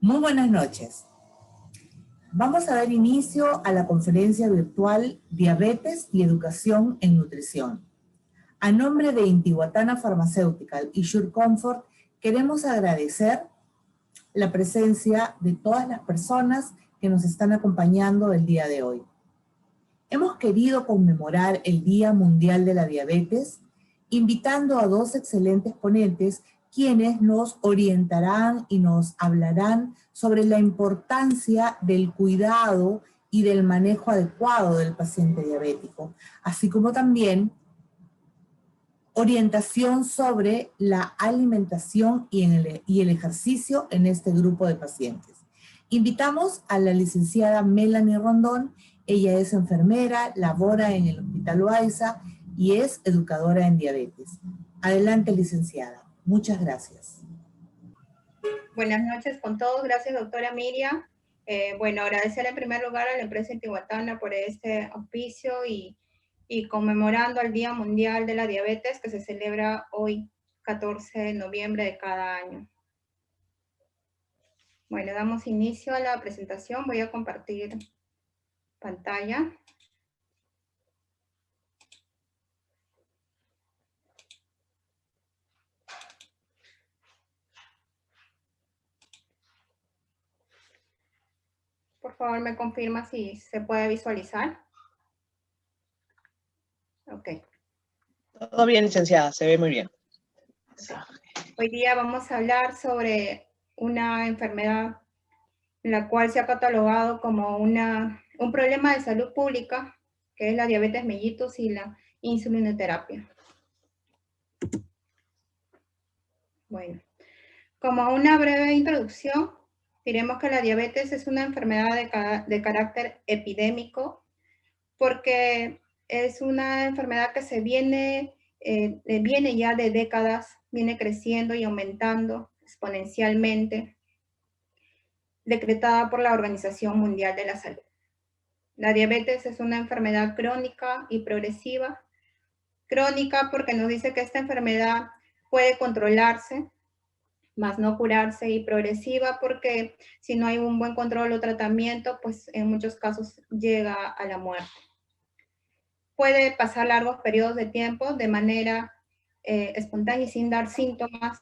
Muy buenas noches. Vamos a dar inicio a la conferencia virtual Diabetes y Educación en Nutrición. A nombre de Intihuatana Pharmaceutical y Sure Comfort, queremos agradecer la presencia de todas las personas que nos están acompañando el día de hoy. Hemos querido conmemorar el Día Mundial de la Diabetes, invitando a dos excelentes ponentes quienes nos orientarán y nos hablarán sobre la importancia del cuidado y del manejo adecuado del paciente diabético, así como también orientación sobre la alimentación y el ejercicio en este grupo de pacientes. Invitamos a la licenciada Melanie Rondón. Ella es enfermera, labora en el Hospital Loaiza y es educadora en diabetes. Adelante, licenciada. Muchas gracias. Buenas noches con todos. Gracias, doctora Miriam. Agradecer en primer lugar a la empresa Intihuatana por este auspicio y conmemorando el Día Mundial de la Diabetes que se celebra hoy, 14 de noviembre de cada año. Bueno, damos inicio a la presentación. Voy a compartir pantalla. Por favor, me confirma si se puede visualizar. Ok. Todo bien, licenciada, se ve muy bien. Hoy día vamos a hablar sobre una enfermedad en la cual se ha catalogado como un problema de salud pública, que es la diabetes mellitus y la insulinoterapia. Bueno, como una breve introducción, diremos que la diabetes es una enfermedad de carácter epidémico, porque es una enfermedad que viene ya de décadas, viene creciendo y aumentando exponencialmente, decretada por la Organización Mundial de la Salud. La diabetes es una enfermedad crónica y progresiva. Crónica porque nos dice que esta enfermedad puede controlarse, más no curarse, y progresiva porque si no hay un buen control o tratamiento, pues en muchos casos llega a la muerte. Puede pasar largos periodos de tiempo de manera espontánea y sin dar síntomas.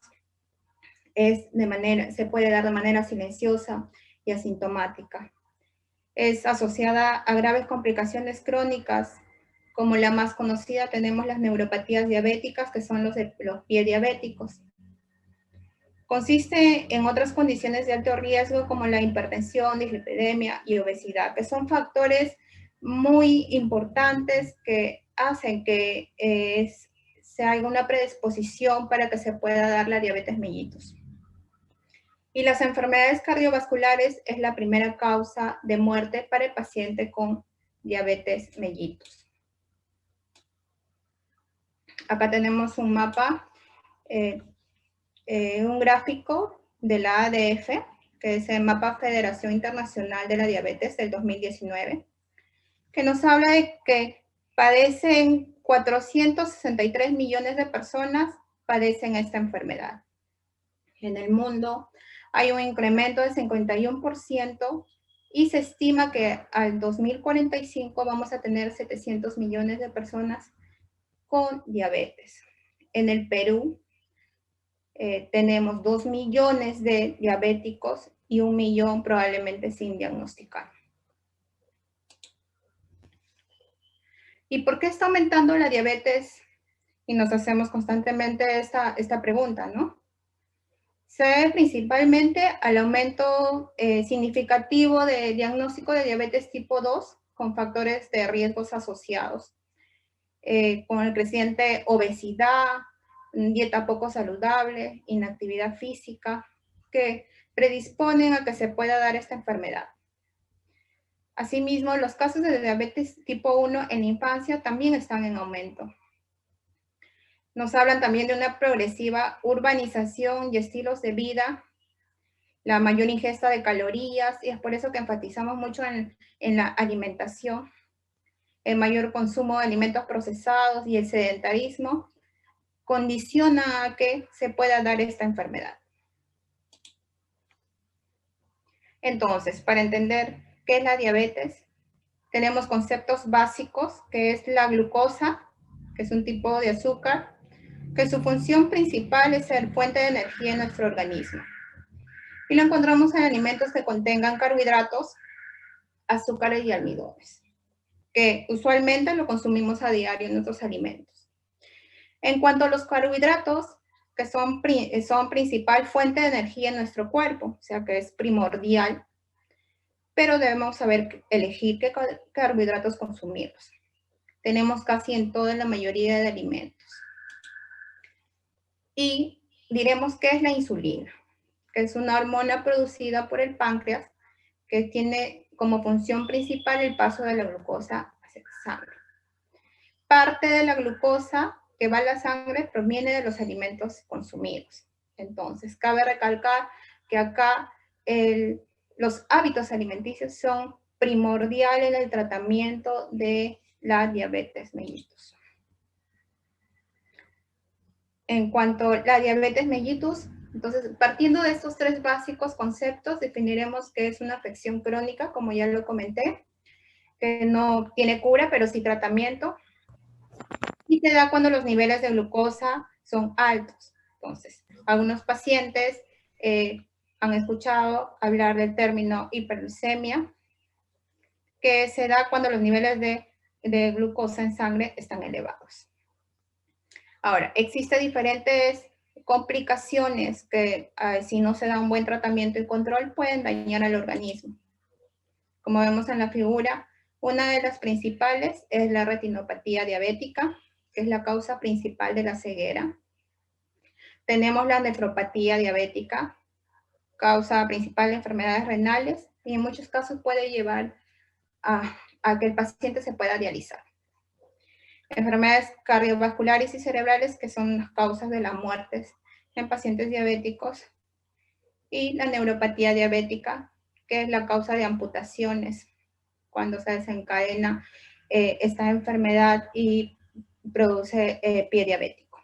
Se puede dar de manera silenciosa y asintomática. Es asociada a graves complicaciones crónicas, como la más conocida tenemos las neuropatías diabéticas, que son los pie diabéticos. Consiste en otras condiciones de alto riesgo como la hipertensión, dislipidemia y obesidad, que son factores muy importantes que hacen que se haga una predisposición para que se pueda dar la diabetes mellitus. Y las enfermedades cardiovasculares es la primera causa de muerte para el paciente con diabetes mellitus. Acá tenemos un mapa, un gráfico de la ADF, que es el Mapa Federación Internacional de la Diabetes del 2019, que nos habla de que padecen 463 millones de personas padecen esta enfermedad. En el mundo hay un incremento de 51% y se estima que al 2045 vamos a tener 700 millones de personas con diabetes. En el Perú tenemos 2 millones de diabéticos y 1 millón probablemente sin diagnosticar. ¿Y por qué está aumentando la diabetes? Y nos hacemos constantemente esta pregunta, ¿no? Se debe principalmente al aumento significativo de diagnóstico de diabetes tipo 2 con factores de riesgos asociados, con el creciente obesidad, dieta poco saludable, inactividad física, que predisponen a que se pueda dar esta enfermedad. Asimismo, los casos de diabetes tipo 1 en la infancia también están en aumento. Nos hablan también de una progresiva urbanización y estilos de vida, la mayor ingesta de calorías, y es por eso que enfatizamos mucho en la alimentación, el mayor consumo de alimentos procesados y el sedentarismo condiciona a que se pueda dar esta enfermedad. Entonces, para entender qué es la diabetes, tenemos conceptos básicos, que es la glucosa, que es un tipo de azúcar, que su función principal es ser fuente de energía en nuestro organismo. Y lo encontramos en alimentos que contengan carbohidratos, azúcares y almidones, que usualmente lo consumimos a diario en nuestros alimentos. En cuanto a los carbohidratos, que son principal fuente de energía en nuestro cuerpo, o sea que es primordial, pero debemos saber elegir qué carbohidratos consumimos. Tenemos casi en toda la mayoría de alimentos. Y diremos qué es la insulina, que es una hormona producida por el páncreas que tiene como función principal el paso de la glucosa hacia la sangre. Parte de la glucosa que va a la sangre proviene de los alimentos consumidos. Entonces, cabe recalcar que acá los hábitos alimenticios son primordiales en el tratamiento de la diabetes mellitus. En cuanto a la diabetes mellitus, entonces, partiendo de estos tres básicos conceptos, definiremos qué es una afección crónica, como ya lo comenté, que no tiene cura, pero sí tratamiento, y se da cuando los niveles de glucosa son altos. Entonces, algunos pacientes han escuchado hablar del término hiperglucemia, que se da cuando los niveles de glucosa en sangre están elevados. Ahora, existen diferentes complicaciones que si no se da un buen tratamiento y control pueden dañar al organismo. Como vemos en la figura, una de las principales es la retinopatía diabética, que es la causa principal de la ceguera. Tenemos la nefropatía diabética, causa principal de enfermedades renales, y en muchos casos puede llevar a que el paciente se pueda dializar. Enfermedades cardiovasculares y cerebrales, que son las causas de las muertes en pacientes diabéticos, y la neuropatía diabética, que es la causa de amputaciones cuando se desencadena esta enfermedad y produce pie diabético.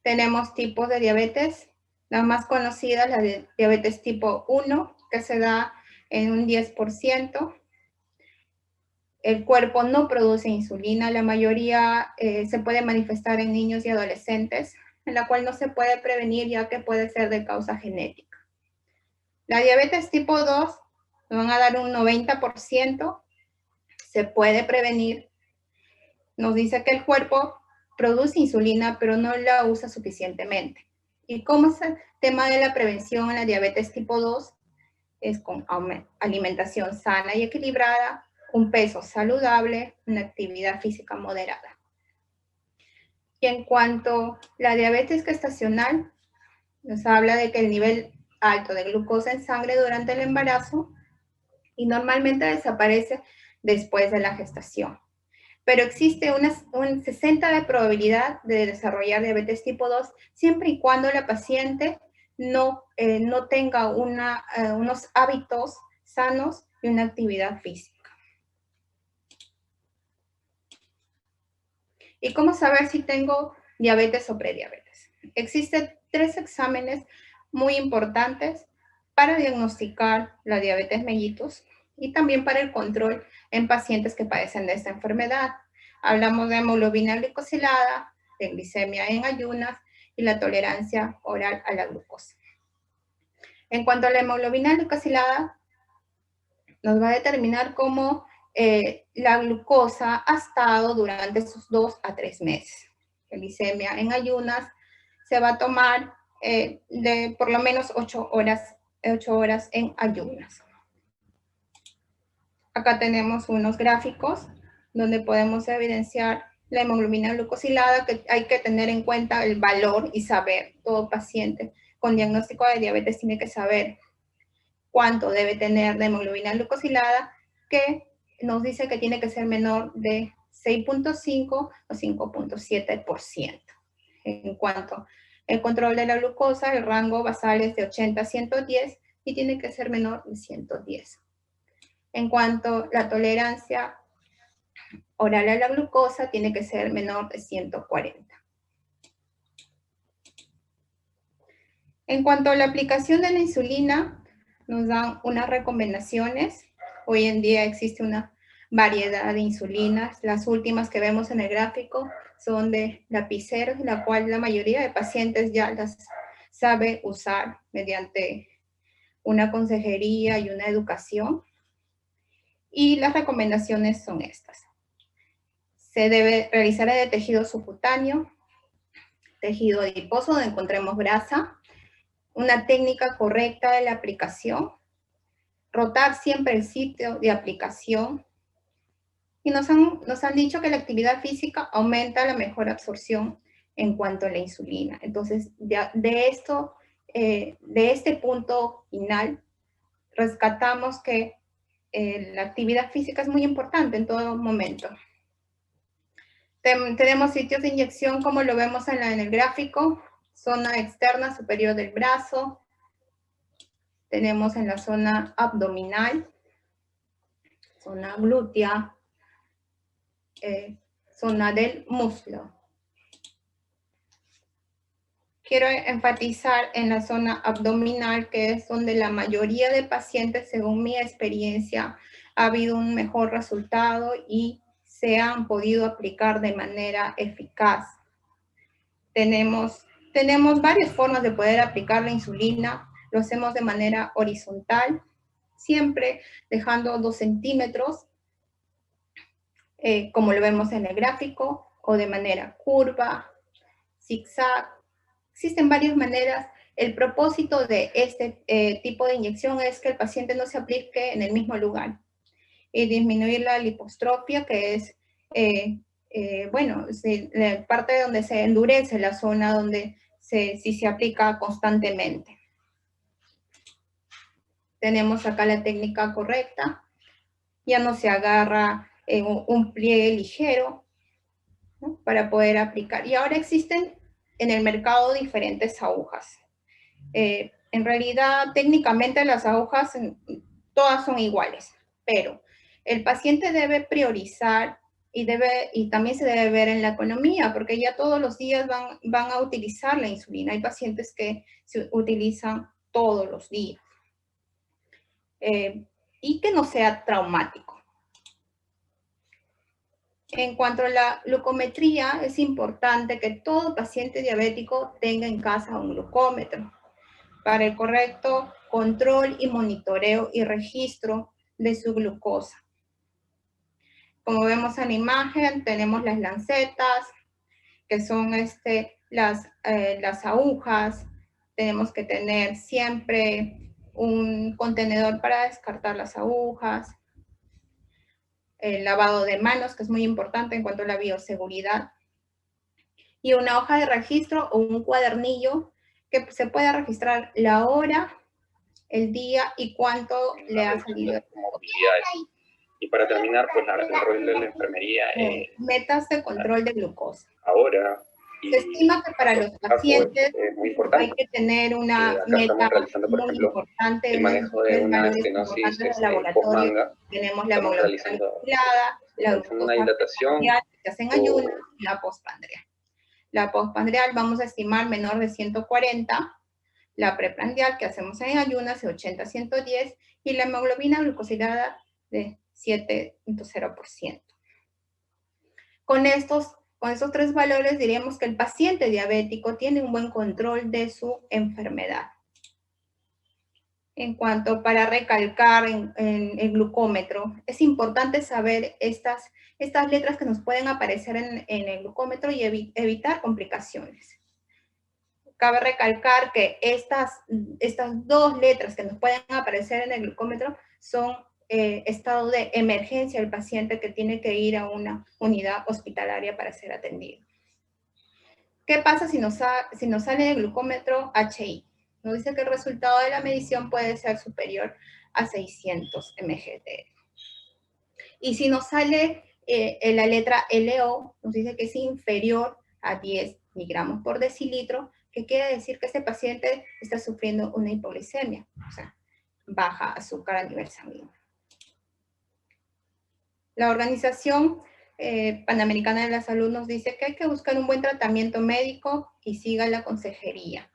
Tenemos tipos de diabetes. La más conocida es la de diabetes tipo 1, que se da en un 10%. El cuerpo no produce insulina, la mayoría se puede manifestar en niños y adolescentes, en la cual no se puede prevenir ya que puede ser de causa genética. La diabetes tipo 2 nos van a dar un 90%, se puede prevenir. Nos dice que el cuerpo produce insulina, pero no la usa suficientemente. ¿Y cómo es el tema de la prevención en la diabetes tipo 2? Es con alimentación sana y equilibrada, un peso saludable, una actividad física moderada. Y en cuanto a la diabetes gestacional, nos habla de que el nivel alto de glucosa en sangre durante el embarazo y normalmente desaparece después de la gestación. Pero existe un 60% de probabilidad de desarrollar diabetes tipo 2 siempre y cuando la paciente no tenga unos hábitos sanos y una actividad física. ¿Y cómo saber si tengo diabetes o prediabetes? Existen 3 exámenes muy importantes para diagnosticar la diabetes mellitus y también para el control en pacientes que padecen de esta enfermedad. Hablamos de hemoglobina glicosilada, de glicemia en ayunas y la tolerancia oral a la glucosa. En cuanto a la hemoglobina glicosilada, nos va a determinar cómo la glucosa ha estado durante esos 2 a 3 meses. La glicemia en ayunas se va a tomar de por lo menos 8 horas en ayunas. Acá tenemos unos gráficos donde podemos evidenciar la hemoglobina glucosilada, que hay que tener en cuenta el valor y saber. Todo paciente con diagnóstico de diabetes tiene que saber cuánto debe tener de hemoglobina glucosilada, que nos dice que tiene que ser menor de 6.5 o 5.7%. En cuanto al control de la glucosa, el rango basal es de 80 a 110 y tiene que ser menor de 110. En cuanto a la tolerancia oral a la glucosa, tiene que ser menor de 140. En cuanto a la aplicación de la insulina, nos dan unas recomendaciones. Hoy en día existe una variedad de insulinas. Las últimas que vemos en el gráfico son de lapiceros, la cual la mayoría de pacientes ya las sabe usar mediante una consejería y una educación. Y las recomendaciones son estas. Se debe realizar el tejido subcutáneo, tejido adiposo donde encontremos grasa, una técnica correcta de la aplicación, rotar siempre el sitio de aplicación, y nos han dicho que la actividad física aumenta la mejor absorción en cuanto a la insulina. Entonces, de este punto final, rescatamos que la actividad física es muy importante en todo momento. Tenemos sitios de inyección como lo vemos en el gráfico, zona externa superior del brazo, tenemos en la zona abdominal, zona glútea, zona del muslo. Quiero enfatizar en la zona abdominal, que es donde la mayoría de pacientes, según mi experiencia, ha habido un mejor resultado y se han podido aplicar de manera eficaz. Tenemos varias formas de poder aplicar la insulina. Lo hacemos de manera horizontal, siempre dejando 2 centímetros, como lo vemos en el gráfico, o de manera curva, zigzag. Existen varias maneras. El propósito de este tipo de inyección es que el paciente no se aplique en el mismo lugar y disminuir la lipostrofia, que es, la parte donde se endurece la zona donde si se aplica constantemente. Tenemos acá la técnica correcta. Ya no se agarra en un pliegue ligero, ¿no?, para poder aplicar. Y ahora existen en el mercado diferentes agujas. En realidad, técnicamente las agujas todas son iguales, pero el paciente debe priorizar y también se debe ver en la economía, porque ya todos los días van a utilizar la insulina. Hay pacientes que se utilizan todos los días. Y que no sea traumático. En cuanto a la glucometría, es importante que todo paciente diabético tenga en casa un glucómetro para el correcto control y monitoreo y registro de su glucosa. Como vemos en la imagen, tenemos las lancetas, que son las agujas. Tenemos que tener siempre un contenedor para descartar las agujas. El lavado de manos, que es muy importante en cuanto a la bioseguridad. Y una hoja de registro o un cuadernillo que se pueda registrar la hora, el día y cuánto le ha salido. Y para terminar, pues el rol de la enfermería. Metas de control de glucosa. Ahora. Se estima que para los pacientes hay que tener una meta muy importante, el manejo de una estenosis post-manga. Tenemos la hemoglobina glucosilada, la dilatación que hacen ayuno, y la postprandial. La postprandial vamos a estimar menor de 140, la preprandial que hacemos en ayunas de 80 a 110 y la hemoglobina glucosilada de 7.0%. Con estos 3 valores diríamos que el paciente diabético tiene un buen control de su enfermedad. En cuanto para recalcar en el glucómetro, es importante saber estas letras que nos pueden aparecer en el glucómetro y evitar complicaciones. Cabe recalcar que estas 2 letras que nos pueden aparecer en el glucómetro son estado de emergencia del paciente que tiene que ir a una unidad hospitalaria para ser atendido. ¿Qué pasa si nos sale el glucómetro HI? Nos dice que el resultado de la medición puede ser superior a 600 mgdl. Y si nos sale la letra LO, nos dice que es inferior a 10 miligramos por decilitro, que quiere decir que este paciente está sufriendo una hipoglicemia, o sea, baja azúcar a nivel sanguíneo. La Organización Panamericana de la Salud nos dice que hay que buscar un buen tratamiento médico y siga la consejería.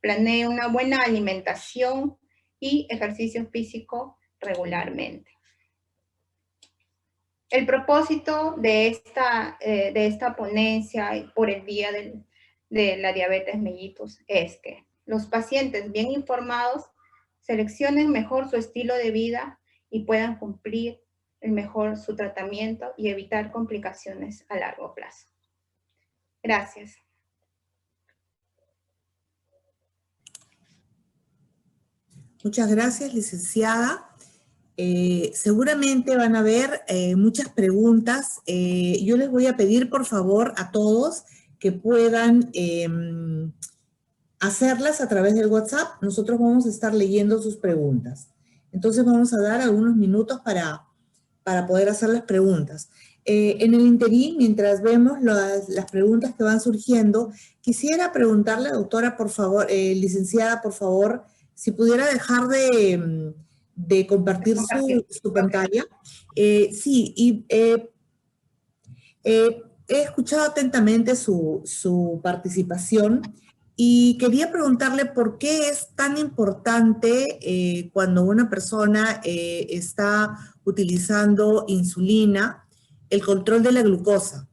planee una buena alimentación y ejercicio físico regularmente. El propósito de esta ponencia por el Día de la Diabetes Mellitus es que los pacientes bien informados seleccionen mejor su estilo de vida y puedan cumplir mejor su tratamiento y evitar complicaciones a largo plazo. Gracias. Muchas gracias, licenciada. Seguramente van a haber muchas preguntas. Yo les voy a pedir, por favor, a todos que puedan hacerlas a través del WhatsApp. Nosotros vamos a estar leyendo sus preguntas. Entonces vamos a dar algunos minutos para poder hacer las preguntas. En el interín, mientras vemos las preguntas que van surgiendo, quisiera preguntarle, doctora, por favor, licenciada, por favor, si pudiera dejar de compartir su pantalla. Sí, y he escuchado atentamente su participación y quería preguntarle por qué es tan importante cuando una persona está utilizando insulina, el control de la glucosa.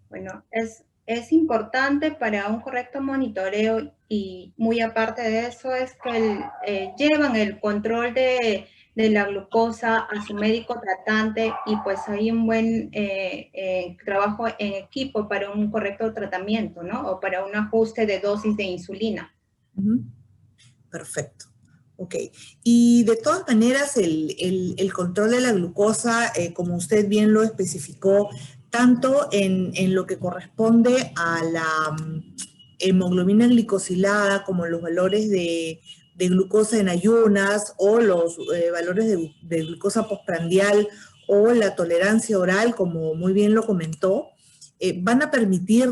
Bueno, es importante para un correcto monitoreo y muy aparte de eso es que llevan el control de la glucosa a su médico tratante y pues hay un buen trabajo en equipo para un correcto tratamiento, ¿no? O para un ajuste de dosis de insulina. Perfecto. Ok. Y de todas maneras, el control de la glucosa, como usted bien lo especificó, tanto en lo que corresponde a la hemoglobina glicosilada, como los valores de glucosa en ayunas, o los valores de glucosa postprandial, o la tolerancia oral, como muy bien lo comentó, van a permitir,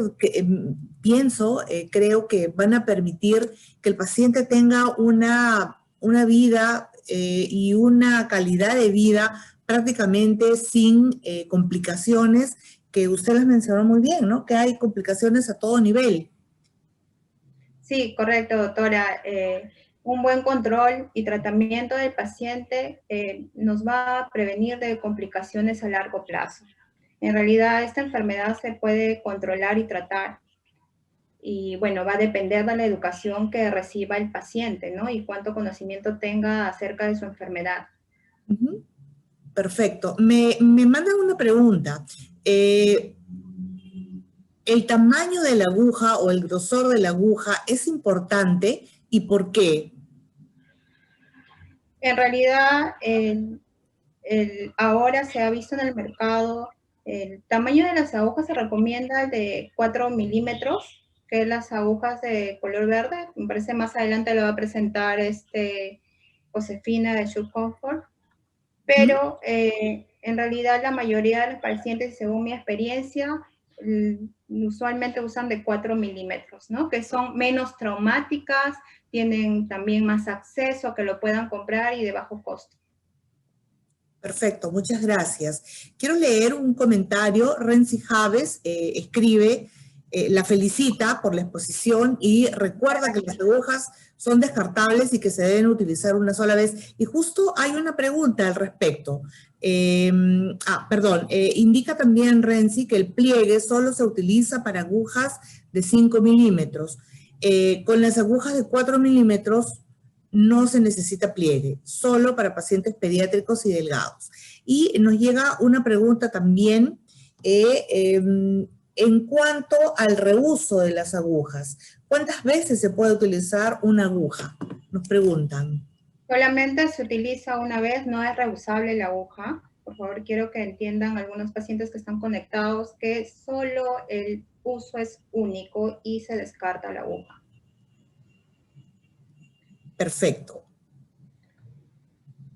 creo que van a permitir que el paciente tenga una vida y una calidad de vida prácticamente sin complicaciones, que usted las mencionó muy bien, ¿no? Que hay complicaciones a todo nivel. Sí, correcto, doctora. Un buen control y tratamiento del paciente nos va a prevenir de complicaciones a largo plazo. En realidad, esta enfermedad se puede controlar y tratar. Y bueno, va a depender de la educación que reciba el paciente, ¿no? Y cuánto conocimiento tenga acerca de su enfermedad. Perfecto. Me mandan una pregunta. ¿El tamaño de la aguja o el grosor de la aguja es importante y por qué? En realidad, ahora se ha visto en el mercado, el tamaño de las agujas se recomienda de 4 milímetros, que es las agujas de color verde. Me parece más adelante lo va a presentar Josefina de Sure Comfort. Pero en realidad la mayoría de los pacientes, según mi experiencia, usualmente usan de 4 milímetros, ¿no? Que son menos traumáticas, tienen también más acceso a que lo puedan comprar y de bajo costo. Perfecto, muchas gracias. Quiero leer un comentario. Renzi Javes escribe, la felicita por la exposición y recuerda que las agujas son descartables y que se deben utilizar una sola vez. Y justo hay una pregunta al respecto. Indica también Renzi que el pliegue solo se utiliza para agujas de 5 milímetros. Con las agujas de 4 milímetros no se necesita pliegue, solo para pacientes pediátricos y delgados. Y nos llega una pregunta también en cuanto al reuso de las agujas. ¿Cuántas veces se puede utilizar una aguja? Nos preguntan. Solamente se utiliza una vez, no es reusable la aguja. Por favor, quiero que entiendan algunos pacientes que están conectados que solo el uso es único y se descarta la aguja. Perfecto.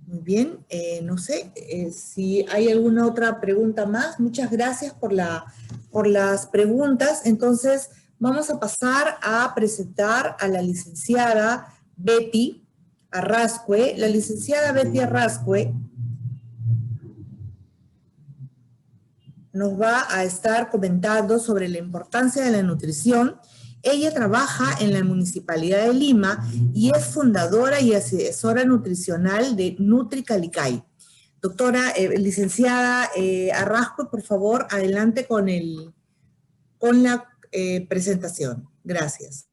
Muy bien, no sé si hay alguna otra pregunta más. Muchas gracias por las preguntas. Entonces, vamos a pasar a presentar a la licenciada Betty Arrascue. La licenciada Betty Arrascue nos va a estar comentando sobre la importancia de la nutrición Ella trabaja en la Municipalidad de Lima y es fundadora y asesora nutricional de Nutri Calicay. Doctora, licenciada Arrasco, por favor, adelante con la presentación. Gracias.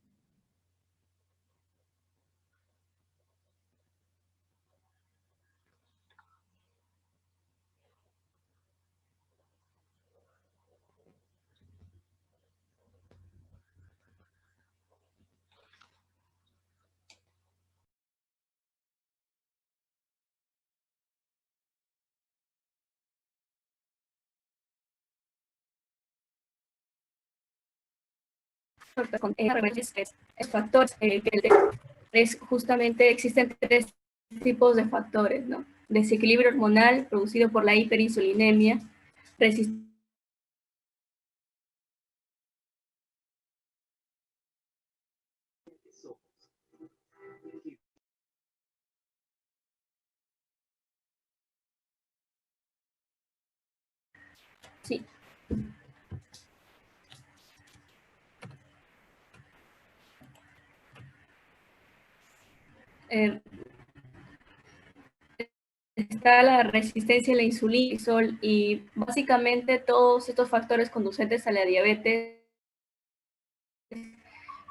Factores es justamente existen tres tipos de factores, ¿no? Desequilibrio hormonal producido por la hiperinsulinemia, resistencia sí. Está la resistencia a la insulina y básicamente todos estos factores conducentes a la diabetes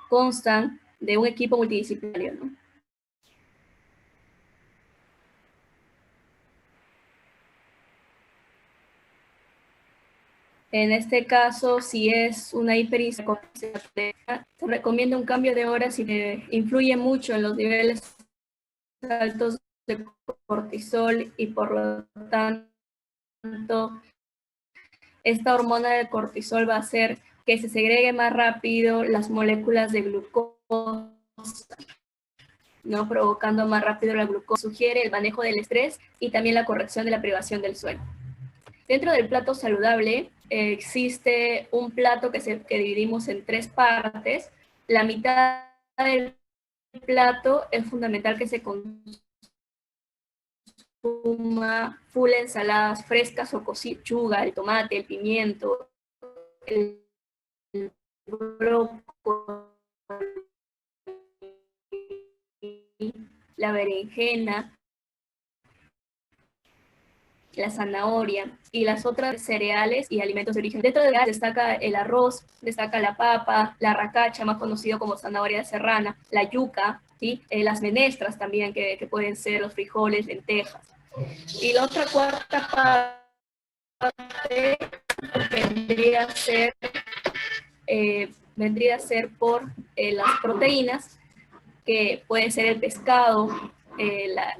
constan de un equipo multidisciplinario, ¿no? En este caso, si es una hiperinsulinemia, se recomienda un cambio de horas y influye mucho en los niveles altos de cortisol y por lo tanto esta hormona del cortisol va a hacer que se segregue más rápido las moléculas de glucosa, ¿no? Provocando más rápido la glucosa. Sugiere el manejo del estrés y también la corrección de la privación del sueño. Dentro del plato saludable existe un plato que dividimos en tres partes. La mitad del plato es fundamental que se consuma full ensaladas frescas o lechuga, el tomate, el pimiento, el brócoli, la berenjena, la zanahoria y las otras cereales y alimentos de origen. Dentro de ellas destaca el arroz, destaca la papa, la racacha, más conocido como zanahoria serrana, la yuca, ¿sí? Las menestras también, que pueden ser los frijoles, lentejas. Y la otra cuarta parte vendría a ser por las proteínas, que pueden ser el pescado,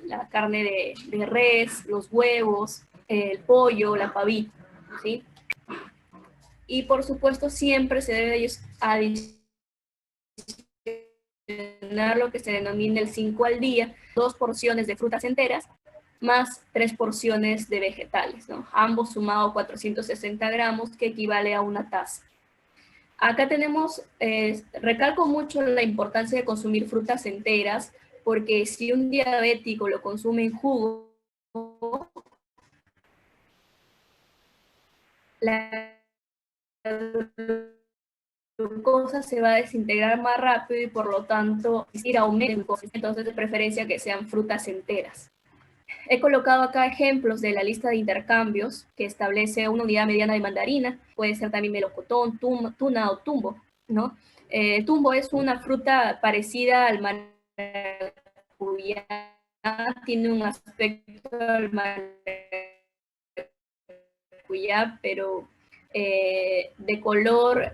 la carne de res, los huevos, el pollo, la pavita, ¿sí? Y por supuesto siempre se debe adicionar lo que se denomina el 5 al día, 2 porciones de frutas enteras, más 3 porciones de vegetales, ¿no? Ambos sumados 460 gramos, que equivale a una taza. Acá tenemos, recalco mucho la importancia de consumir frutas enteras, porque si un diabético lo consume en jugo, la glucosa se va a desintegrar más rápido y por lo tanto aumenta. Entonces de preferencia que sean frutas enteras. He colocado acá ejemplos de la lista de intercambios que establece una unidad mediana de mandarina, puede ser también melocotón, tuna o tumbo, ¿no? Tumbo es una fruta parecida al maracuyá, tiene un aspecto al maracuyá, pero de color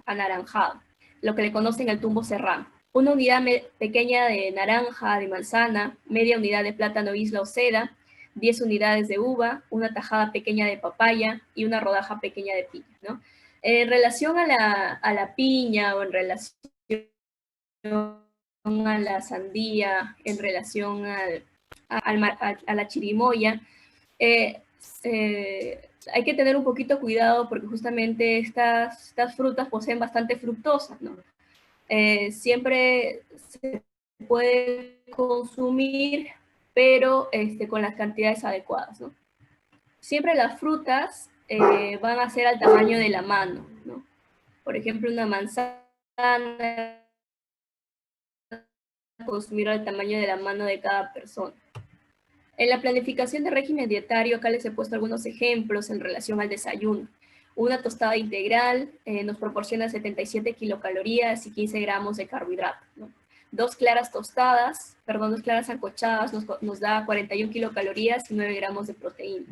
anaranjado, lo que le conocen el tumbo serrano. Una unidad pequeña de naranja, de manzana, media unidad de plátano isla o seda, 10 unidades de uva, una tajada pequeña de papaya y una rodaja pequeña de piña, ¿no? En relación a la piña o en relación a la sandía, en relación a la chirimoya, hay que tener un poquito cuidado porque justamente estas frutas poseen bastante fructosa, ¿no? Siempre se puede consumir, pero con las cantidades adecuadas, ¿no? Siempre las frutas van a ser al tamaño de la mano, ¿no? Por ejemplo, una manzana consumir al tamaño de la mano de cada persona. En la planificación de régimen dietario, acá les he puesto algunos ejemplos en relación al desayuno. Una tostada integral nos proporciona 77 kilocalorías y 15 gramos de carbohidratos, ¿no? Dos claras sancochadas nos da 41 kilocalorías y 9 gramos de proteína.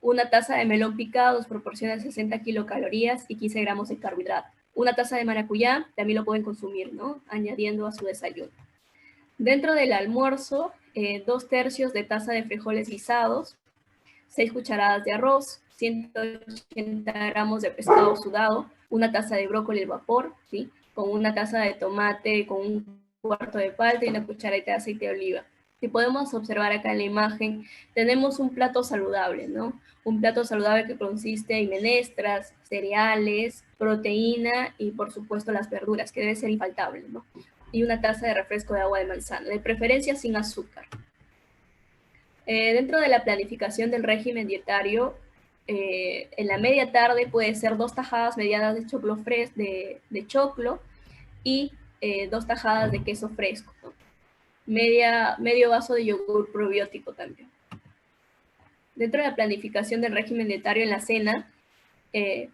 Una taza de melón picado nos proporciona 60 kilocalorías y 15 gramos de carbohidratos. Una taza de maracuyá también lo pueden consumir, ¿no? Añadiendo a su desayuno. Dentro del almuerzo, 2/3 de taza de frijoles guisados, 6 cucharadas de arroz, 180 gramos de pescado sudado, una taza de brócoli al vapor, ¿sí? Con una taza de tomate, con un cuarto de palta y una cucharadita de aceite de oliva. Si podemos observar acá en la imagen, tenemos un plato saludable, ¿no? Un plato saludable que consiste en menestras, cereales, proteína y, por supuesto, las verduras, que debe ser infaltable, ¿no? Y una taza de refresco de agua de manzana, de preferencia sin azúcar. Dentro de la planificación del régimen dietario, en la media tarde puede ser 2 tajadas medianas de choclo y 2 tajadas de queso fresco, ¿no? Medio vaso de yogur probiótico también. Dentro de la planificación del régimen dietario en la cena,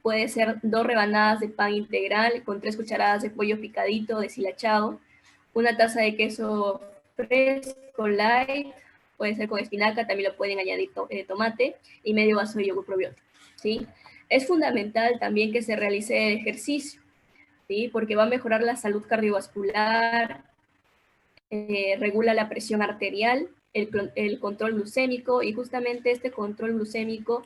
puede ser 2 rebanadas de pan integral con 3 cucharadas de pollo picadito deshilachado, una taza de queso fresco light, puede ser con espinaca, también lo pueden añadir tomate, y medio vaso de yogur probiótico, ¿sí? Es fundamental también que se realice ejercicio, ¿sí? Porque va a mejorar la salud cardiovascular, regula la presión arterial, el control glucémico, y justamente este control glucémico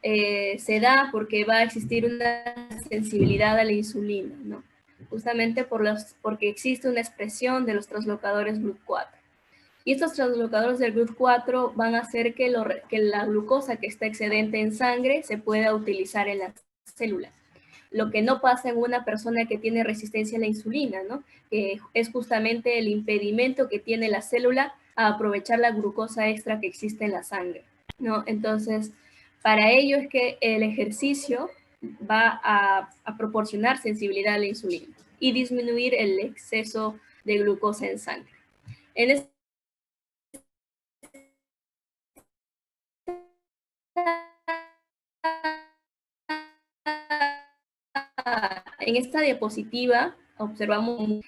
se da porque va a existir una sensibilidad a la insulina, ¿no? Justamente porque existe una expresión de los translocadores GLUT4. Y estos translocadores del GLUT4 van a hacer que la glucosa que está excedente en sangre se pueda utilizar en las células. Lo que no pasa en una persona que tiene resistencia a la insulina, ¿no? Que es justamente el impedimento que tiene la célula a aprovechar la glucosa extra que existe en la sangre, ¿no? Entonces, para ello es que el ejercicio va a proporcionar sensibilidad a la insulina y disminuir el exceso de glucosa en sangre. En esta diapositiva observamos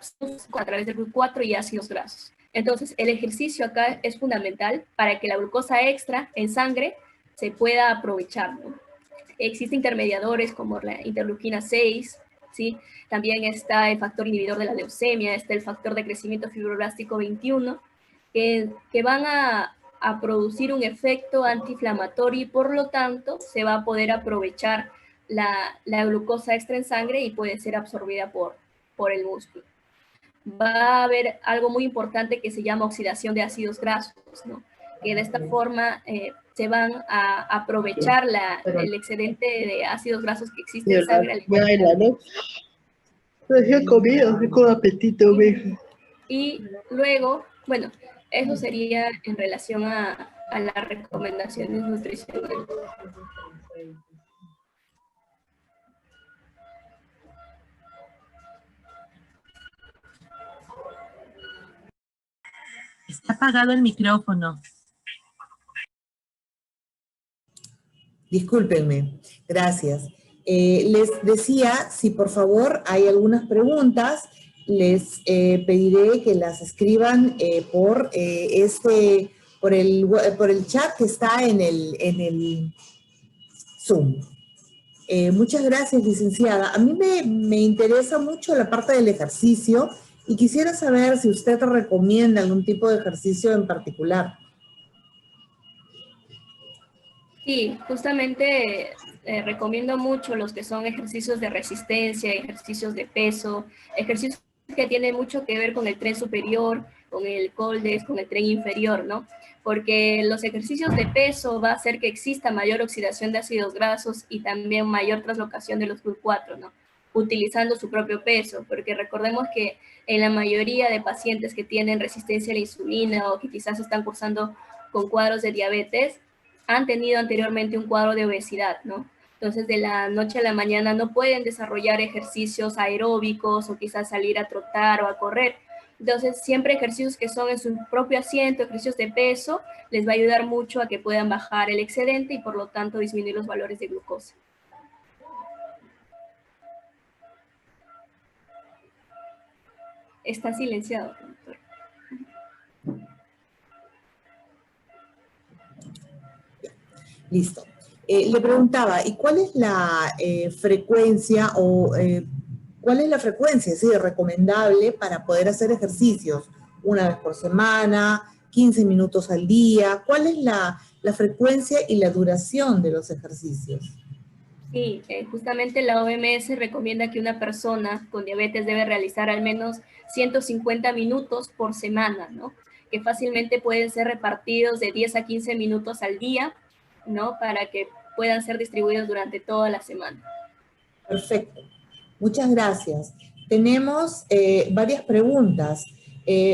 a través del GLUT4 y ácidos grasos. Entonces, el ejercicio acá es fundamental para que la glucosa extra en sangre se pueda aprovechar, ¿no? Existen intermediadores como la interleuquina 6, ¿sí? También está el factor inhibidor de la leucemia, está el factor de crecimiento fibroblástico 21, que van a producir un efecto antiinflamatorio y por lo tanto se va a poder aprovechar la glucosa extra en sangre y puede ser absorbida por el músculo. Va a haber algo muy importante que se llama oxidación de ácidos grasos, ¿no? Que de esta forma se van a aprovechar el excedente de ácidos grasos que existe en sangre. He comido, con apetito. Y luego, bueno, eso sería en relación a las recomendaciones nutricionales. Está apagado el micrófono. Discúlpenme, gracias. Les decía, si por favor hay algunas preguntas, les pediré que las escriban por el chat que está en el Zoom. Muchas gracias, licenciada. A mí me interesa mucho la parte del ejercicio y quisiera saber si usted recomienda algún tipo de ejercicio en particular. Sí, justamente recomiendo mucho los que son ejercicios de resistencia, ejercicios de peso, ejercicios que tienen mucho que ver con el tren superior, con el coldes, con el tren inferior, ¿no? Porque los ejercicios de peso va a hacer que exista mayor oxidación de ácidos grasos y también mayor translocación de los GLUT4, ¿no? Utilizando su propio peso, porque recordemos que en la mayoría de pacientes que tienen resistencia a la insulina o que quizás están cursando con cuadros de diabetes, han tenido anteriormente un cuadro de obesidad, ¿no? Entonces, de la noche a la mañana no pueden desarrollar ejercicios aeróbicos o quizás salir a trotar o a correr. Entonces, siempre ejercicios que son en su propio asiento, ejercicios de peso, les va a ayudar mucho a que puedan bajar el excedente y por lo tanto disminuir los valores de glucosa. Está silenciado, doctor. Listo. Le preguntaba, ¿y cuál es la frecuencia o cuál es la frecuencia recomendable para poder hacer ejercicios? ¿Una vez por semana? ¿15 minutos al día? ¿Cuál es la frecuencia y la duración de los ejercicios? Sí, justamente la OMS recomienda que una persona con diabetes debe realizar al menos 150 minutos por semana, ¿no? Que fácilmente pueden ser repartidos de 10 a 15 minutos al día, ¿no? Para que puedan ser distribuidos durante toda la semana. Perfecto. Muchas gracias. Tenemos varias preguntas.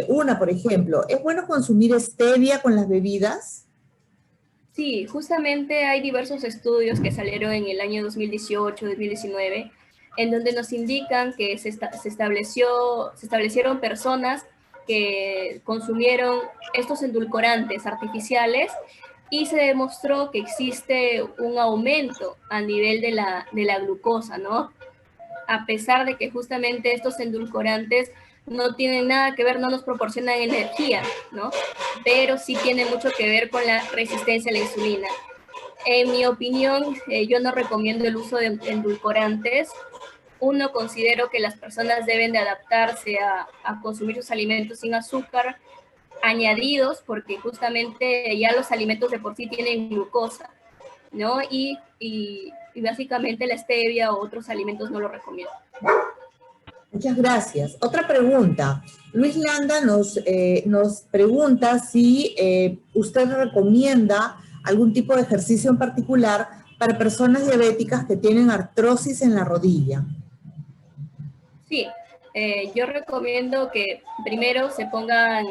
Una, por ejemplo, ¿es bueno consumir stevia con las bebidas? Sí, justamente hay diversos estudios que salieron en el año 2018, 2019, en donde nos indican que se establecieron personas que consumieron estos endulcorantes artificiales y se demostró que existe un aumento a nivel de la glucosa, ¿no? A pesar de que justamente estos endulcorantes no tienen nada que ver, no nos proporcionan energía, ¿no? Pero sí tiene mucho que ver con la resistencia a la insulina. En mi opinión, yo no recomiendo el uso de endulcorantes. Uno, considero que las personas deben de adaptarse a consumir sus alimentos sin azúcar añadidos, porque justamente ya los alimentos de por sí tienen glucosa, ¿no? Y básicamente la stevia o otros alimentos no lo recomiendo. Muchas gracias. Otra pregunta. Luis Landa nos pregunta si usted recomienda algún tipo de ejercicio en particular para personas diabéticas que tienen artrosis en la rodilla. Sí, yo recomiendo que primero se pongan,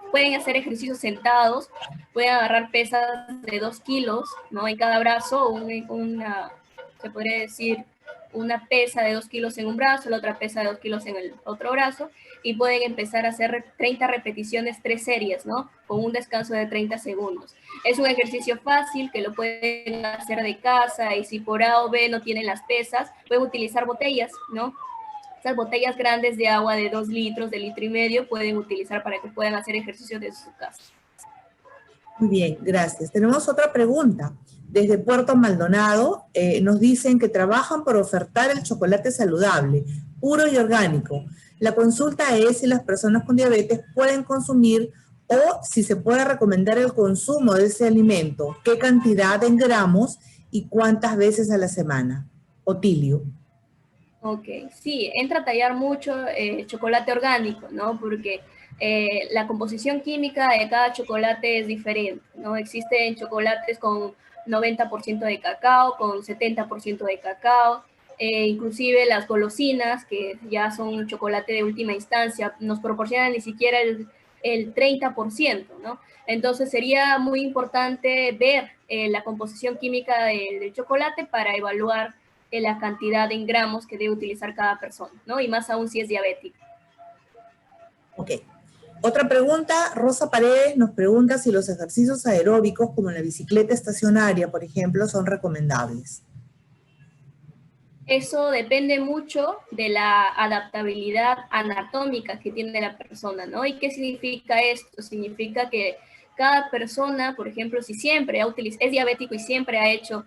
pueden hacer ejercicios sentados, pueden agarrar pesas de 2 kilos, ¿no? En cada brazo, se podría decir, una pesa de 2 kilos en un brazo, la otra pesa de 2 kilos en el otro brazo, y pueden empezar a hacer 30 repeticiones, 3 series, ¿no? Con un descanso de 30 segundos. Es un ejercicio fácil que lo pueden hacer de casa, y si por A o B no tienen las pesas, pueden utilizar botellas, ¿no? Esas botellas grandes de agua de 2 litros, de 1,5 litros, pueden utilizar para que puedan hacer ejercicio desde su casa. Muy bien, gracias. Tenemos otra pregunta. Desde Puerto Maldonado nos dicen que trabajan por ofertar el chocolate saludable, puro y orgánico. La consulta es si las personas con diabetes pueden consumir o si se puede recomendar el consumo de ese alimento, qué cantidad en gramos y cuántas veces a la semana. Otilio. Ok, sí, entra a tallar mucho chocolate orgánico, ¿no? Porque la composición química de cada chocolate es diferente, ¿no? Existen chocolates con 90% de cacao, con 70% de cacao, inclusive las golosinas, que ya son un chocolate de última instancia, nos proporcionan ni siquiera el 30%, ¿no? Entonces sería muy importante ver la composición química del chocolate para evaluar la cantidad en gramos que debe utilizar cada persona, ¿no? Y más aún si es diabética. Ok. Otra pregunta, Rosa Paredes nos pregunta si los ejercicios aeróbicos como la bicicleta estacionaria, por ejemplo, son recomendables. Eso depende mucho de la adaptabilidad anatómica que tiene la persona, ¿no? ¿Y qué significa esto? Significa que cada persona, por ejemplo, si siempre es diabético y siempre ha hecho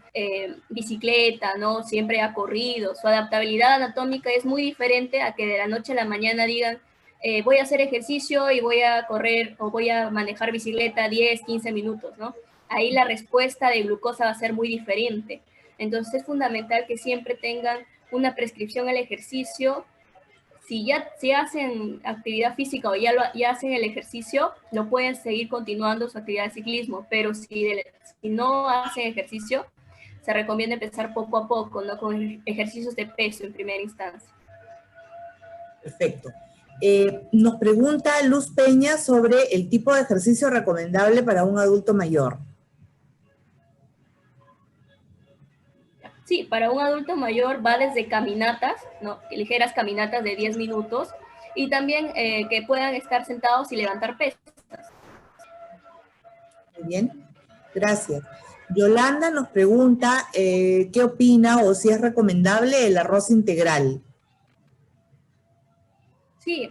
bicicleta, ¿no? Siempre ha corrido, su adaptabilidad anatómica es muy diferente a que de la noche a la mañana digan, voy a hacer ejercicio y voy a correr o voy a manejar bicicleta 10, 15 minutos, ¿no? Ahí la respuesta de glucosa va a ser muy diferente. Entonces es fundamental que siempre tengan una prescripción al ejercicio. Si hacen actividad física o ya hacen el ejercicio, no pueden seguir continuando su actividad de ciclismo, pero si no hacen ejercicio, se recomienda empezar poco a poco, ¿no? Con ejercicios de peso en primera instancia. Perfecto. Nos pregunta Luz Peña sobre el tipo de ejercicio recomendable para un adulto mayor. Sí, para un adulto mayor va desde caminatas, ¿no? Ligeras caminatas de 10 minutos, y también que puedan estar sentados y levantar pesas. Muy bien, gracias. Yolanda nos pregunta qué opina o si es recomendable el arroz integral. Sí,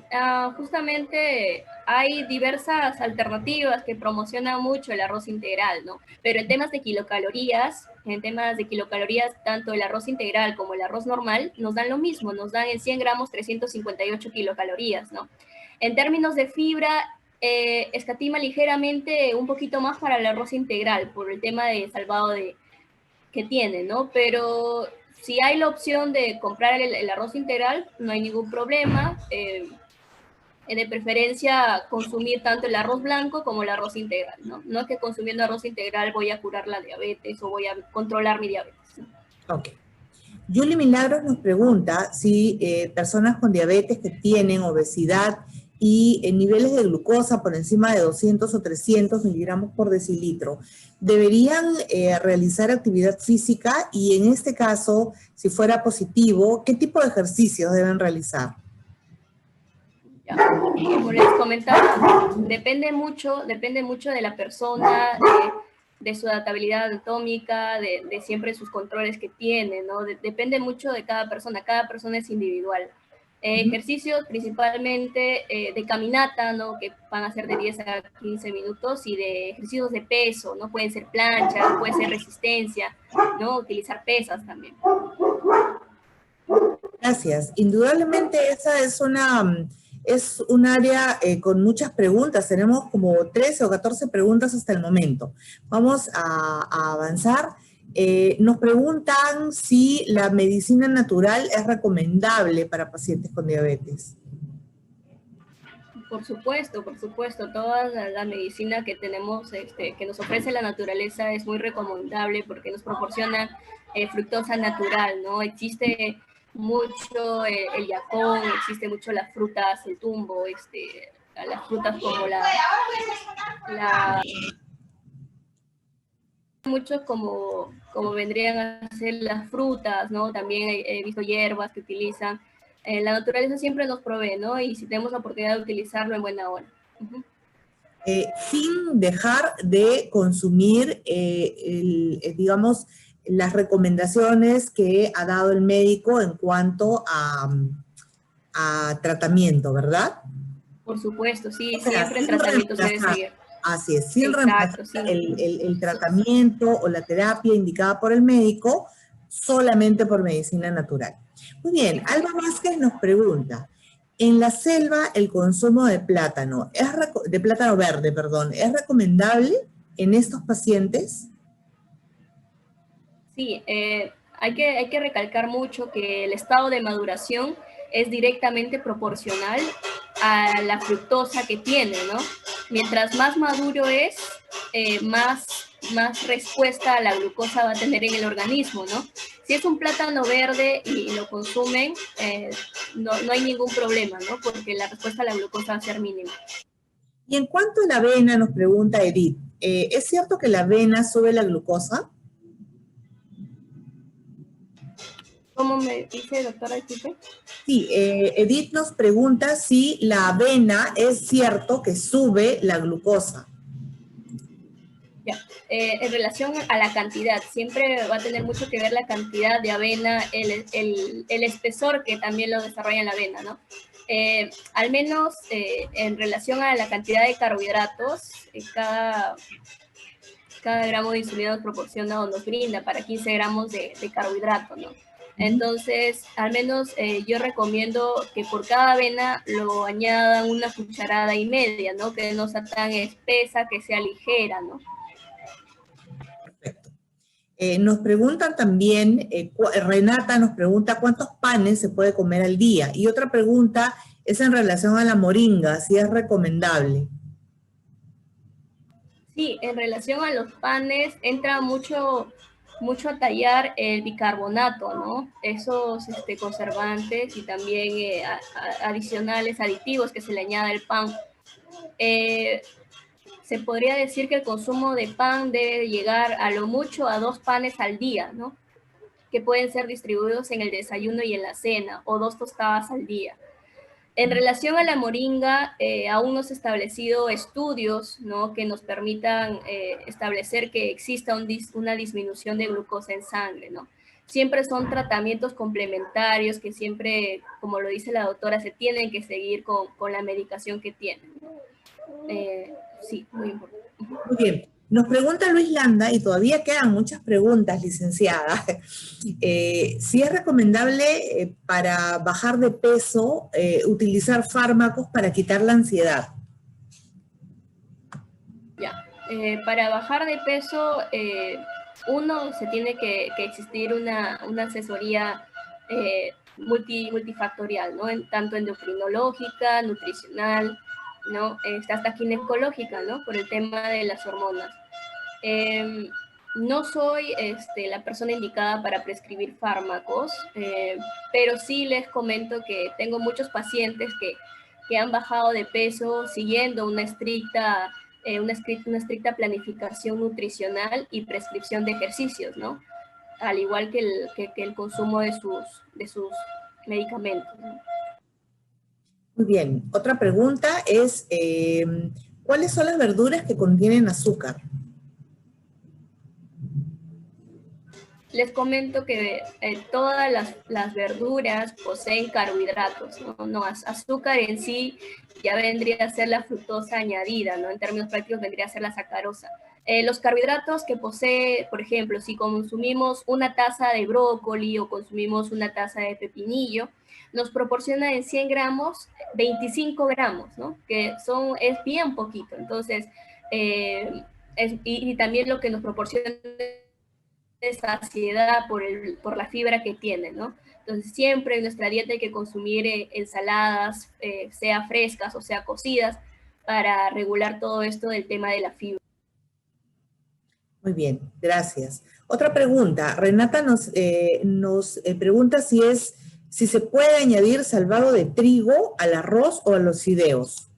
justamente hay diversas alternativas que promocionan mucho el arroz integral, ¿no? Pero en temas de kilocalorías, tanto el arroz integral como el arroz normal nos dan lo mismo, nos dan en 100 gramos 358 kilocalorías, ¿no? En términos de fibra, escatima ligeramente un poquito más para el arroz integral por el tema de salvado que tiene, ¿no? Pero si hay la opción de comprar el arroz integral, no hay ningún problema. De preferencia consumir tanto el arroz blanco como el arroz integral, ¿no? No es que consumiendo arroz integral voy a curar la diabetes o voy a controlar mi diabetes, ¿no? Ok. Julie Milagros nos pregunta si personas con diabetes que tienen obesidad y niveles de glucosa por encima de 200 o 300 miligramos por decilitro, ¿deberían realizar actividad física? Y en este caso, si fuera positivo, ¿qué tipo de ejercicios deben realizar? Ya. Como les comentaba, depende mucho de la persona, de su adaptabilidad anatómica, de siempre sus controles que tiene, ¿no? Depende mucho de cada persona es individual. Ejercicios principalmente de caminata, ¿no? Que van a ser de 10 a 15 minutos, y de ejercicios de peso, ¿no? Pueden ser planchas, puede ser resistencia, ¿no? Utilizar pesas también. Gracias. Indudablemente esa es un área con muchas preguntas. Tenemos como 13 o 14 preguntas hasta el momento. Vamos a avanzar. Nos preguntan si la medicina natural es recomendable para pacientes con diabetes. Por supuesto, toda la medicina que tenemos, que nos ofrece la naturaleza es muy recomendable porque nos proporciona fructosa natural, ¿no? Existe mucho el yacón, existe mucho las frutas, el tumbo, las frutas como mucho como vendrían a ser las frutas, ¿no? También he visto hierbas que utilizan. La naturaleza siempre nos provee, ¿no? Y si tenemos la oportunidad de utilizarlo en buena hora. Sin dejar de consumir, digamos, las recomendaciones que ha dado el médico en cuanto a tratamiento, ¿verdad? Por supuesto, sí, O sea, siempre el tratamiento se debe seguir. Así es, sin Exacto, reemplazar sí. el tratamiento o la terapia indicada por el médico, solamente por medicina natural. Muy bien, Alba Vázquez nos pregunta, en la selva el consumo de plátano, de plátano verde, perdón, ¿es recomendable en estos pacientes? Sí, hay que recalcar mucho que el estado de maduración es directamente proporcional a la fructosa que tiene, ¿no? Mientras más maduro es, más respuesta a la glucosa va a tener en el organismo, ¿no? Si es un plátano verde y lo consumen, no hay ningún problema, ¿no? Porque la respuesta a la glucosa va a ser mínima. Y en cuanto a la avena, nos pregunta Edith, ¿es cierto que la avena sube la glucosa? ¿Cómo me dice, doctora? Sí, Edith nos pregunta si la avena es cierto que sube la glucosa. Ya. En relación a la cantidad, siempre va a tener mucho que ver la cantidad de avena, el espesor que también lo desarrolla en la avena, ¿no? Al menos en relación a la cantidad de carbohidratos, cada gramo de insulina nos proporciona o nos brinda para 15 gramos de carbohidrato, ¿no? Entonces, al menos yo recomiendo que por cada avena lo añadan 1,5 cucharadas, ¿no? Que no sea tan espesa, que sea ligera, ¿no? Perfecto. Nos preguntan también, Renata nos pregunta cuántos panes se puede comer al día. Y otra pregunta es en relación a la moringa, si es recomendable. Sí, en relación a los panes, entra mucho a tallar el bicarbonato, ¿no? Esos conservantes y también adicionales, aditivos que se le añade al pan. Se podría decir que el consumo de pan debe llegar a lo mucho a 2 panes al día, ¿no? que pueden ser distribuidos en el desayuno y en la cena, o 2 tostadas al día. En relación a la moringa, aún no se han establecido estudios, ¿no?, que nos permitan establecer que exista una disminución de glucosa en sangre, ¿no? Siempre son tratamientos complementarios que siempre, como lo dice la doctora, se tienen que seguir con la medicación que tienen. Sí, muy importante. Muy bien. Nos pregunta Luis Landa, y todavía quedan muchas preguntas, licenciada, si es recomendable para bajar de peso utilizar fármacos para quitar la ansiedad. Ya, para bajar de peso, se tiene que existir una asesoría multifactorial, ¿no? Tanto endocrinológica, nutricional, ¿no? Hasta ginecológica, ¿no? Por el tema de las hormonas. No soy la persona indicada para prescribir fármacos, pero sí les comento que tengo muchos pacientes que han bajado de peso siguiendo una estricta planificación nutricional y prescripción de ejercicios, ¿no? Al igual que el consumo de sus medicamentos, ¿no? Muy bien. Otra pregunta es, ¿cuáles son las verduras que contienen azúcar? Les comento que todas las verduras poseen carbohidratos, ¿no? Azúcar en sí ya vendría a ser la fructosa añadida, ¿no? En términos prácticos vendría a ser la sacarosa. Los carbohidratos que posee, por ejemplo, si consumimos una taza de brócoli o consumimos una taza de pepinillo, nos proporciona en 100 gramos 25 gramos, ¿no? Que es bien poquito. Entonces, y también lo que nos proporciona de saciedad por la fibra que tiene, ¿no? Entonces siempre en nuestra dieta hay que consumir ensaladas, sea frescas o sea cocidas, para regular todo esto del tema de la fibra. Muy bien, gracias. Otra pregunta. Renata nos pregunta si se puede añadir salvado de trigo al arroz o a los fideos.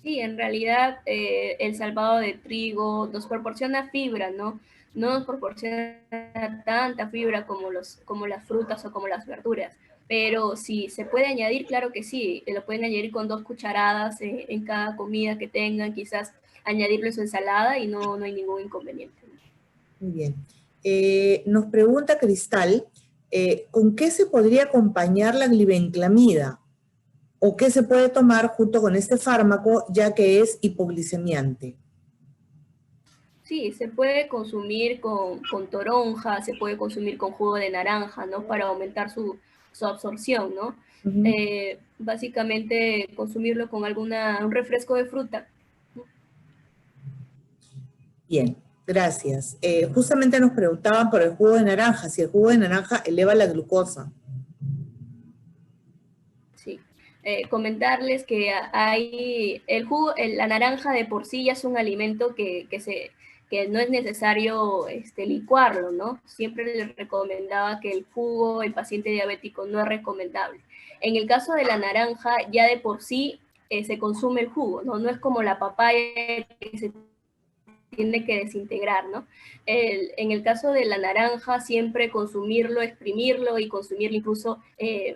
Sí, en realidad el salvado de trigo nos proporciona fibra, ¿no? No nos proporciona tanta fibra como las frutas o como las verduras, pero si se puede añadir, claro que sí, lo pueden añadir con 2 cucharadas en cada comida que tengan, quizás añadirlo en su ensalada y no hay ningún inconveniente. Muy bien. Nos pregunta Cristal, ¿con qué se podría acompañar la glibenclamida? ¿O qué se puede tomar junto con este fármaco, ya que es hipoglicemiante? Sí, se puede consumir con toronja, se puede consumir con jugo de naranja, ¿no? Para aumentar su absorción, ¿no? Básicamente consumirlo con un refresco de fruta. Bien, gracias. Justamente nos preguntaban por el jugo de naranja, si el jugo de naranja eleva la glucosa. Sí. Comentarles que la naranja de por sí ya es un alimento que no es necesario licuarlo, ¿no? Siempre les recomendaba que el jugo en paciente diabético no es recomendable. En el caso de la naranja, ya de por sí se consume el jugo, ¿no? No es como la papaya que se tiene que desintegrar, ¿no? En el caso de la naranja, siempre consumirlo, exprimirlo y consumirlo incluso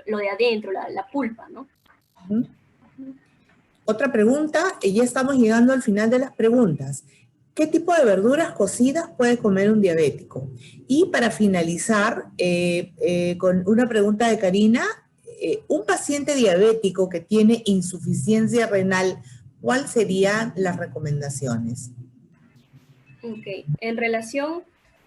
lo de adentro, la pulpa, ¿no? Otra pregunta, y ya estamos llegando al final de las preguntas. ¿Qué tipo de verduras cocidas puede comer un diabético? Y para finalizar, con una pregunta de Karina, un paciente diabético que tiene insuficiencia renal, ¿cuáles serían las recomendaciones? Ok, en relación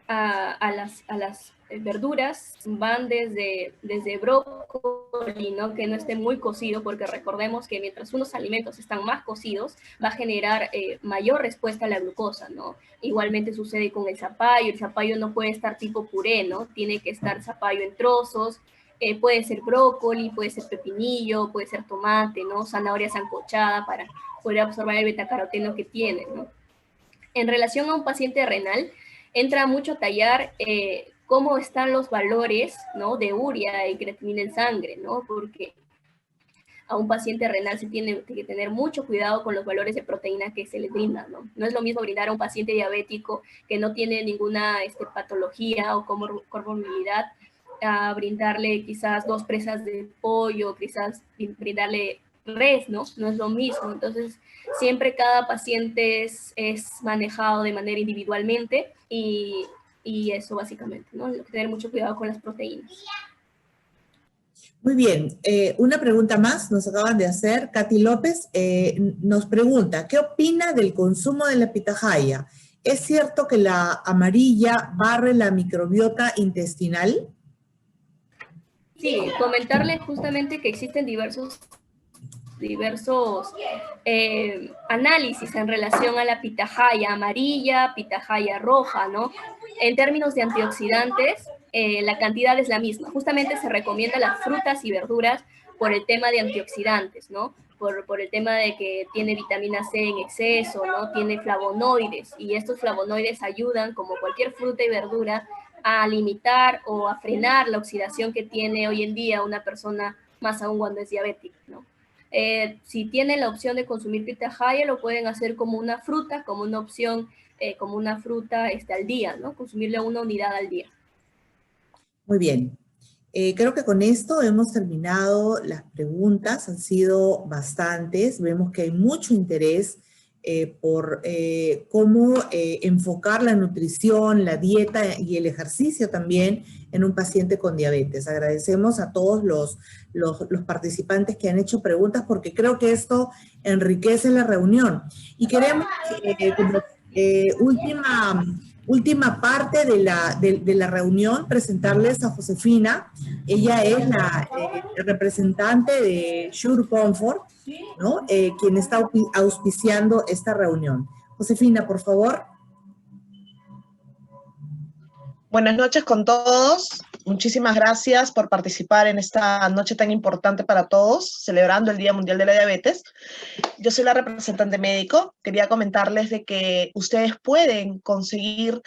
a las verduras, van desde brócoli, ¿no? Que no esté muy cocido, porque recordemos que mientras unos alimentos están más cocidos, va a generar mayor respuesta a la glucosa, ¿no? Igualmente sucede con el zapallo no puede estar tipo puré, ¿no? Tiene que estar zapallo en trozos, puede ser brócoli, puede ser pepinillo, puede ser tomate, ¿no? Zanahoria sancochada para poder absorber el betacaroteno que tiene, ¿no? En relación a un paciente renal, entra mucho a tallar cómo están los valores, ¿no? De urea y creatinina en sangre, ¿no? Porque a un paciente renal se tiene que tener mucho cuidado con los valores de proteína que se les brinda, ¿no? No es lo mismo brindar a un paciente diabético que no tiene ninguna patología o comorbilidad, a brindarle quizás 2 presas de pollo, quizás brindarle res, ¿no? No es lo mismo. Entonces, siempre cada paciente es manejado de manera individualmente y eso básicamente, ¿no? Tener mucho cuidado con las proteínas. Muy bien, una pregunta más nos acaban de hacer. Katy López nos pregunta, ¿qué opina del consumo de la pitahaya? ¿Es cierto que la amarilla barre la microbiota intestinal? Sí, comentarle justamente que existen diversos análisis en relación a la pitahaya amarilla, pitahaya roja, ¿no? En términos de antioxidantes, la cantidad es la misma. Justamente se recomienda las frutas y verduras por el tema de antioxidantes, ¿no? Por el tema de que tiene vitamina C en exceso, ¿no? Tiene flavonoides, y estos flavonoides ayudan, como cualquier fruta y verdura, a limitar o a frenar la oxidación que tiene hoy en día una persona, más aún cuando es diabética, ¿no? Si tienen la opción de consumir pitahaya, lo pueden hacer como una fruta, como una opción, como una fruta al día, ¿no? Consumirle una unidad al día. Muy bien. Creo que con esto hemos terminado las preguntas, han sido bastantes. Vemos que hay mucho interés por cómo enfocar la nutrición, la dieta y el ejercicio también en un paciente con diabetes. agradecemos a todos los participantes que han hecho preguntas porque creo que esto enriquece la reunión. Y queremos, como última parte de la reunión, presentarles a Josefina. Ella es la representante de Sure Comfort, ¿no? Quien está auspiciando esta reunión. Josefina, por favor. Buenas noches con todos. Muchísimas gracias por participar en esta noche tan importante para todos, celebrando el Día Mundial de la Diabetes. Yo soy la representante médico. Quería comentarles de que ustedes pueden conseguir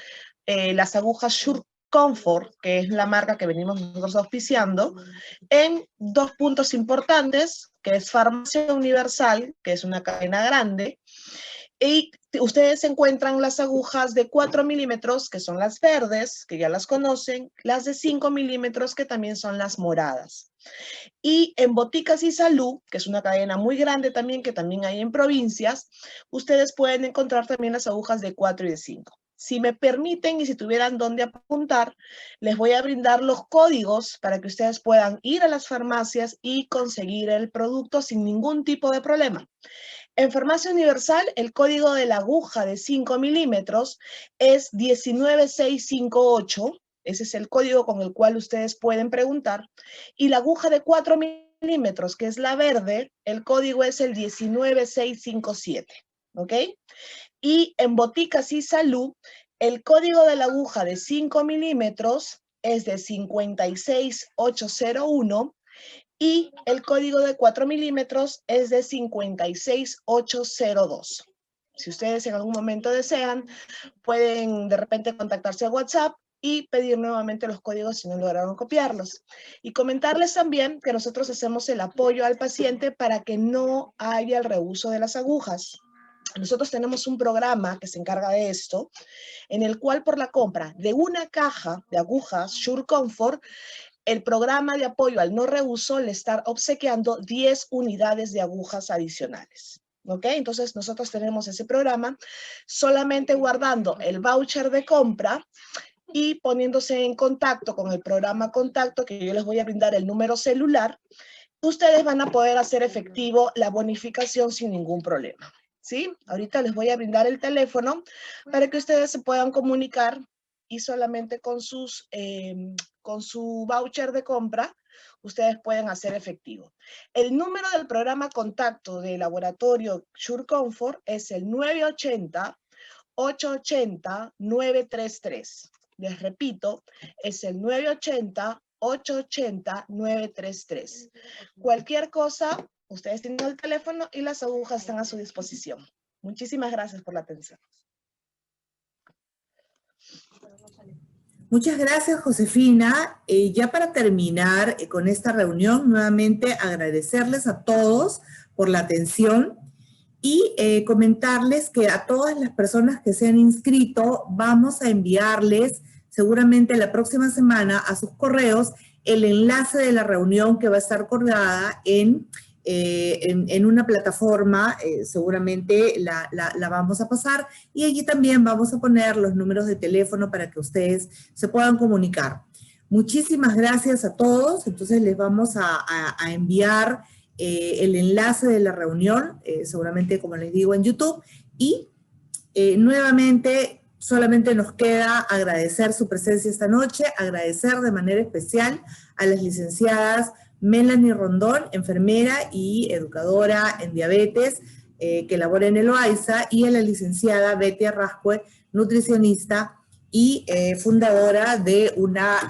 las agujas Sure Comfort, que es la marca que venimos nosotros auspiciando, en 2 puntos importantes, que es Farmacia Universal, que es una cadena grande, y ustedes encuentran las agujas de 4 milímetros, que son las verdes, que ya las conocen, las de 5 milímetros, que también son las moradas. Y en Boticas y Salud, que es una cadena muy grande también, que también hay en provincias, ustedes pueden encontrar también las agujas de 4 y de 5. Si me permiten y si tuvieran dónde apuntar, les voy a brindar los códigos para que ustedes puedan ir a las farmacias y conseguir el producto sin ningún tipo de problema. En Farmacia Universal, el código de la aguja de 5 milímetros es 19658. Ese es el código con el cual ustedes pueden preguntar. Y la aguja de 4 milímetros, que es la verde, el código es el 19657. ¿Ok? Y en Boticas y Salud, el código de la aguja de 5 milímetros es de 56801. Y el código de 4 milímetros es de 56802. Si ustedes en algún momento desean, pueden de repente contactarse a WhatsApp y pedir nuevamente los códigos si no lograron copiarlos. Y comentarles también que nosotros hacemos el apoyo al paciente para que no haya el reuso de las agujas. Nosotros tenemos un programa que se encarga de esto, en el cual por la compra de una caja de agujas Sure Comfort, el programa de apoyo al no reuso le está obsequiando 10 unidades de agujas adicionales. ¿Ok? Entonces nosotros tenemos ese programa solamente guardando el voucher de compra y poniéndose en contacto con el programa Contacto, que yo les voy a brindar el número celular. Ustedes van a poder hacer efectivo la bonificación sin ningún problema. ¿Sí? Ahorita les voy a brindar el teléfono para que ustedes se puedan comunicar y solamente con su voucher de compra, ustedes pueden hacer efectivo. El número del programa Contacto de Laboratorio Sure Comfort es el 980-880-933. Les repito, es el 980-880-933. Cualquier cosa, ustedes tienen el teléfono y las agujas están a su disposición. Muchísimas gracias por la atención. Muchas gracias, Josefina. Ya para terminar con esta reunión, nuevamente agradecerles a todos por la atención y comentarles que a todas las personas que se han inscrito vamos a enviarles seguramente la próxima semana a sus correos el enlace de la reunión que va a estar colgada en una plataforma, seguramente la vamos a pasar, y allí también vamos a poner los números de teléfono para que ustedes se puedan comunicar. Muchísimas gracias a todos. Entonces les vamos a enviar el enlace de la reunión, seguramente, como les digo, en YouTube, y nuevamente solamente nos queda agradecer su presencia esta noche, agradecer de manera especial a las licenciadas Melanie Rondón, enfermera y educadora en diabetes, que labora en el OAISA, y a la licenciada Betty Arrascue, nutricionista y fundadora de una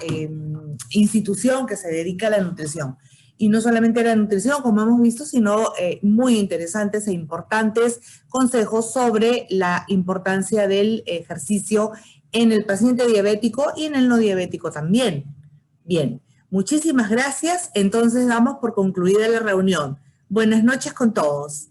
institución que se dedica a la nutrición. Y no solamente a la nutrición, como hemos visto, sino muy interesantes e importantes consejos sobre la importancia del ejercicio en el paciente diabético y en el no diabético también. Bien, muchísimas gracias. Entonces damos por concluida la reunión. Buenas noches con todos.